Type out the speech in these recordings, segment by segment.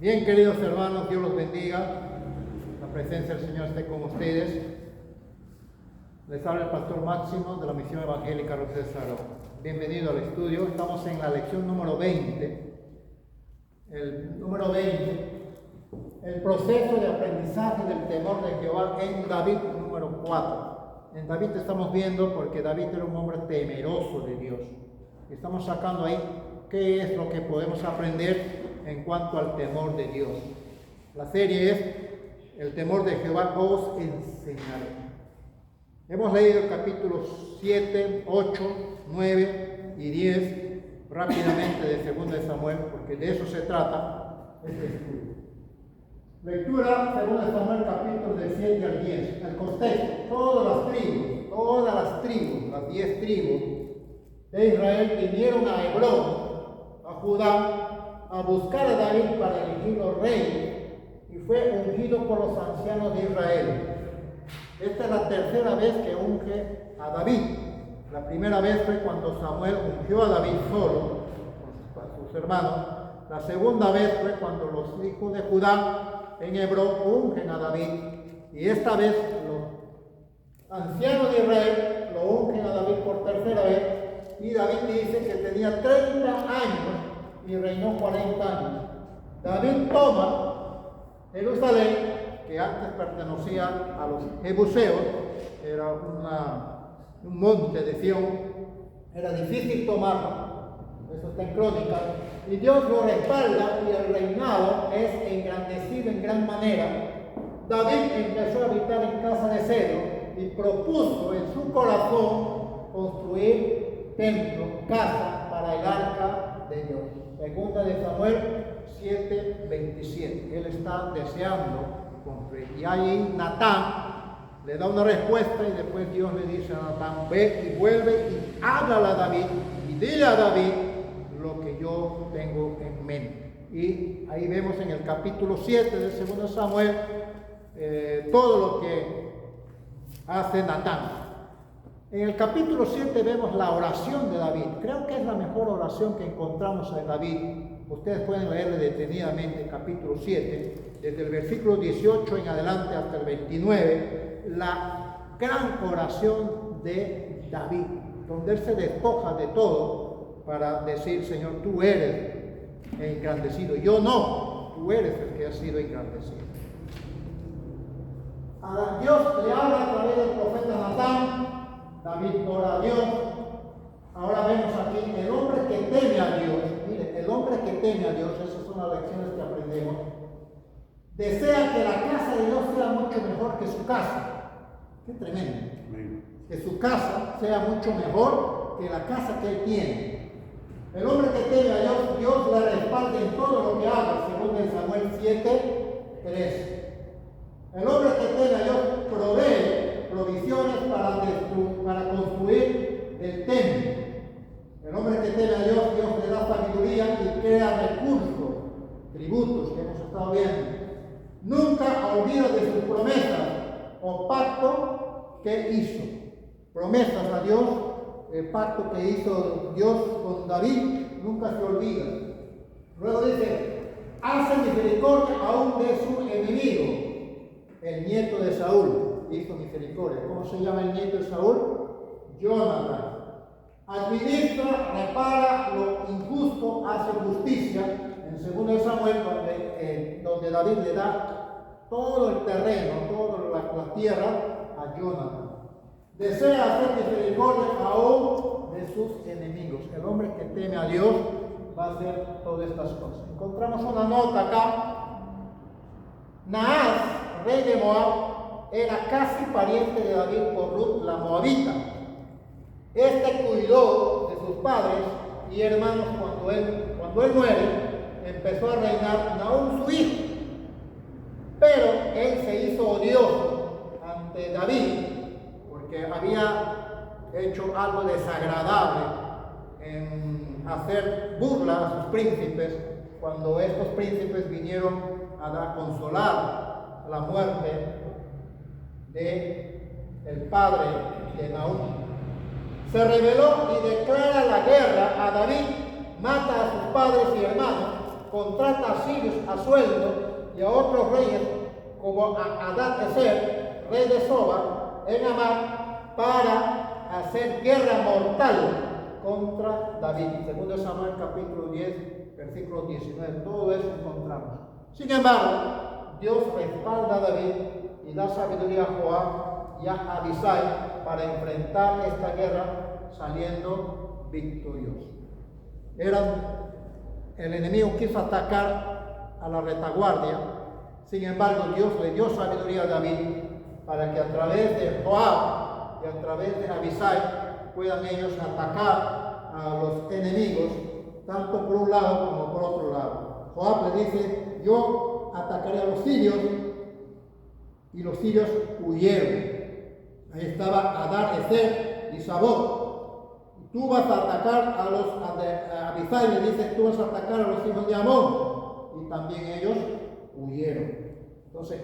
Bien, queridos hermanos, Dios los bendiga. La presencia del Señor esté con ustedes. Les habla el pastor Máximo de la Misión Evangélica Rosario de Sarón. Bienvenido al estudio. Estamos en la lección número 20. El número 20, el proceso de aprendizaje del temor de Jehová en David, número 4. En David estamos viendo porque David era un hombre temeroso de Dios. Estamos sacando ahí qué es lo que podemos aprender en cuanto al temor de Dios. La serie es El temor de Jehová os enseñaré. Hemos leído el capítulo 7, 8, 9 y 10 rápidamente de 2 de Samuel, porque de eso se trata este estudio. Lectura 2 de Samuel, capítulo de 7 al 10. El contexto: todas las tribus, las 10 tribus de Israel vinieron a Hebrón, a Judá, a buscar a David para elegirlo rey, y fue ungido por los ancianos de Israel. Esta es la tercera vez que unge a David. La primera vez fue cuando Samuel ungió a David solo, con sus hermanos. La segunda vez fue cuando los hijos de Judá en Hebrón ungen a David. Y esta vez los ancianos de Israel lo ungen a David por tercera vez. Y David dice que tenía 30 años y reinó 40 años. David toma Jerusalén, que antes pertenecía a los jebuseos, era un monte de Sión, era difícil tomarlo, eso está en Crónicas, y Dios lo respalda y el reinado es engrandecido en gran manera. David empezó a habitar en casa de cedro y propuso en su corazón construir templo, casa para el arca de Dios. Segunda de Samuel 7:27. Él está deseando construir. Y ahí Natán le da una respuesta y después Dios le dice a Natán: ve y vuelve y háblale a David y dile a David lo que yo tengo en mente. Y ahí vemos en el capítulo 7 de 2 de Samuel todo lo que hace Natán. En el capítulo 7 vemos la oración de David. Creo que es la mejor oración que encontramos en David. Ustedes pueden leerle detenidamente el capítulo 7, desde el versículo 18 en adelante hasta el 29, la gran oración de David, donde él se despoja de todo para decir: Señor, tú eres engrandecido, yo no, tú eres el que ha sido engrandecido. A Dios le habla a través del profeta Natán. David ora a Dios. Ahora vemos aquí el hombre que teme a Dios. Mire, el hombre que teme a Dios, esas son las lecciones que aprendemos, desea que la casa de Dios sea mucho mejor que su casa. Qué tremendo. Que su casa sea mucho mejor que la casa que él tiene. El hombre que teme a Dios, Dios le respalda en todo lo que haga, según en Samuel 7:3. El hombre que teme a Dios provee provisiones para construir el templo. El hombre que teme a Dios, Dios le da sabiduría y crea recursos, tributos que hemos estado viendo. Nunca olvida de sus promesas o pacto que hizo. Promesas a Dios, el pacto que hizo Dios con David, nunca se olvida. Luego dice: hace misericordia aún de su enemigo, el nieto de Saúl. Hizo misericordia. ¿Cómo se llama el nieto de Saúl? Jonatán. Administra, repara lo injusto, hace justicia. En 2 de Samuel, donde David le da todo el terreno, toda la tierra a Jonatán. Desea hacer misericordia aún de sus enemigos. El hombre que teme a Dios va a hacer todas estas cosas. Encontramos una nota acá. Naas, rey de Moab, era casi pariente de David por Ruth, la moabita. Este cuidó de sus padres y hermanos cuando él muere. Empezó a reinar aún su hijo. Pero él se hizo odioso ante David porque había hecho algo desagradable en hacer burla a sus príncipes cuando estos príncipes vinieron a consolar la muerte del padre de Naúm. Se rebeló y declara la guerra a David, mata a sus padres y hermanos contrata a sirios a sueldo y a otros reyes como a Adad-Ezer, rey de Soba, en Amán, para hacer guerra mortal contra David. Segundo Samuel capítulo 10, versículo 19. Todo eso encontramos. Sin embargo, Dios respalda a David y da sabiduría a Joab y a Abisai para enfrentar esta guerra saliendo victorioso. El enemigo quiso atacar a la retaguardia. Sin embargo, Dios le dio sabiduría a David para que a través de Joab y a través de Abisai puedan ellos atacar a los enemigos, tanto por un lado como por otro lado. Joab le dice: yo atacaré a los sirios, y los sirios huyeron. Ahí estaba Adad-Ezer y Sabot. Tú vas a atacar a Abisai, le dice: tú vas a atacar a los hijos de Amón. Y también ellos huyeron. Entonces,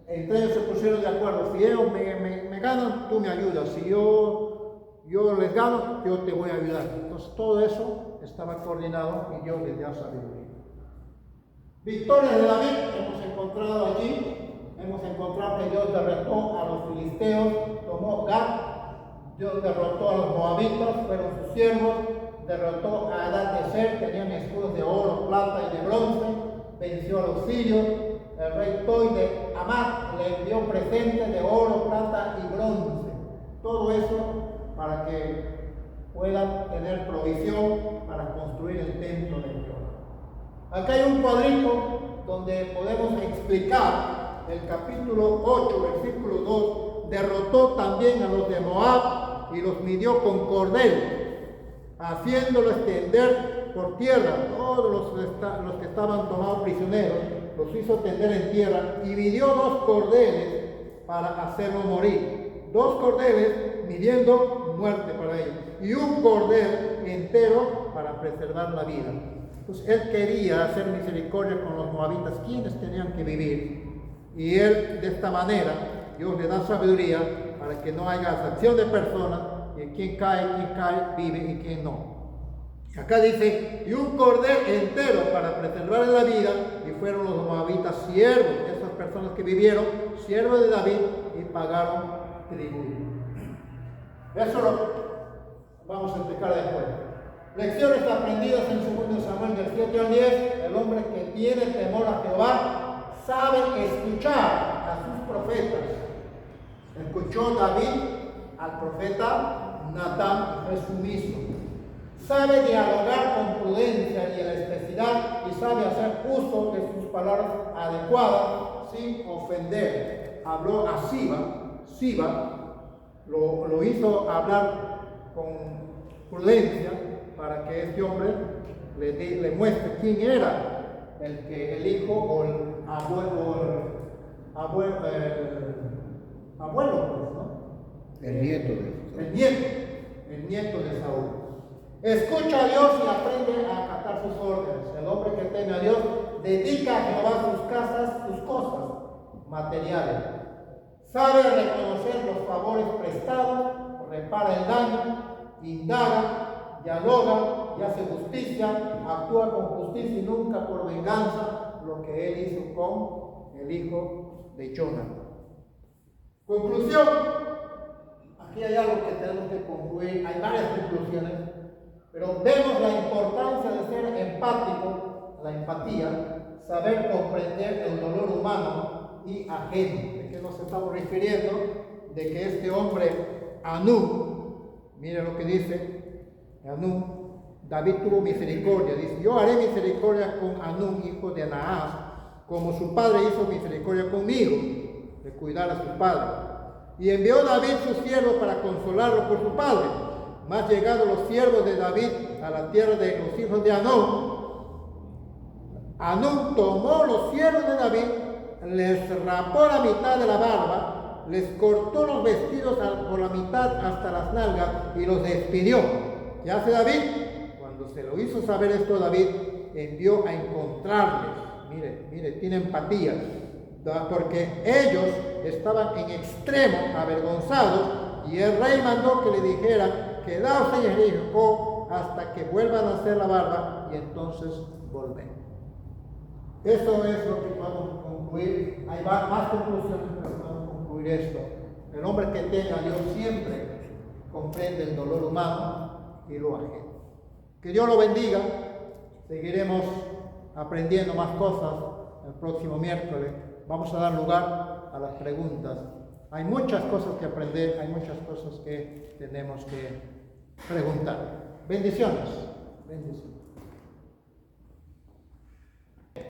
entre ellos se pusieron de acuerdo: si ellos me ganan, tú me ayudas; si yo les gano, yo te voy a ayudar. Entonces, todo eso estaba coordinado y Dios les dio sabiduría. Victorias de David hemos encontrado allí. Hemos encontrado que Dios derrotó a los filisteos, tomó Gat. Dios derrotó a los moabitas, fueron sus siervos. Derrotó a Adad-Ezer, tenían escudos de oro, plata y de bronce. Venció a los sirios. El rey Toi de Amat le envió presentes de oro, plata y bronce. Todo eso para que puedan tener provisión para construir el templo de Jehová. Acá hay un cuadrito donde podemos explicar el capítulo 8, versículo 2. Derrotó también a los de Moab y los midió con cordel, haciéndolo extender por tierra. Todos los que estaban tomados prisioneros los hizo tender en tierra y midió 2 cordeles para hacerlo morir. 2 cordeles midiendo muerte para ellos y un cordel entero para preservar la vida. Pues él quería hacer misericordia con los moabitas, quienes tenían que vivir. Y él, de esta manera, Dios le da sabiduría para que no haya acepción de personas, y quien cae, vive y quien no. Y acá dice: y un cordel entero para preservar la vida, y fueron los moabitas siervos, esas personas que vivieron, siervos de David, y pagaron tributo. Eso lo vamos a explicar después. Lecciones aprendidas en 2 Samuel del 7 al 10. El hombre que tiene temor a Jehová sabe escuchar a sus profetas. Escuchó David al profeta Natán y fue sumiso. Sabe dialogar con prudencia y elasticidad y sabe hacer uso de sus palabras adecuadas sin ofender. Habló a Siba lo hizo hablar con prudencia para que este hombre le muestre quién era el hijo o el abuelo, pues, ¿no? El nieto de Saúl. Escucha a Dios y aprende a acatar sus órdenes. El hombre que teme a Dios dedica a Jehová sus casas, sus cosas materiales. Sabe reconocer los favores prestados, repara el daño, indaga, dialoga y hace justicia, actúa con justicia y nunca por venganza, lo que él hizo con el hijo de Jonatán. Conclusión. Aquí hay algo que tenemos que concluir. Hay varias conclusiones, pero vemos la importancia de ser empático, la empatía, saber comprender el dolor humano y ajeno. ¿De qué nos estamos refiriendo? De que este hombre, Anú, mire lo que dice Anú, David tuvo misericordia. Dice: yo haré misericordia con Anú, hijo de Naas, como su padre hizo misericordia conmigo, de cuidar a su padre. Y envió David sus siervos para consolarlo por su padre. Mas llegados los siervos de David a la tierra de los hijos de Anún, Anún tomó los siervos de David, les rapó la mitad de la barba, les cortó los vestidos por la mitad hasta las nalgas y los despidió. ¿Qué hace David? Cuando se lo hizo saber esto, David envió a encontrarles. Mire, tiene empatía, porque ellos estaban en extremo avergonzados, y el rey mandó que le dijeran: quedaos en Jericó hasta que vuelvan a hacer la barba y entonces volver. Eso es lo que podemos concluir. Hay más conclusiones, pero podemos concluir esto. El hombre que teme a Dios siempre comprende el dolor humano y lo ajeno. Que Dios lo bendiga. Seguiremos aprendiendo más cosas el próximo miércoles. Vamos a dar lugar a las preguntas. Hay muchas cosas que aprender, hay muchas cosas que tenemos que preguntar. Bendiciones. Bendiciones.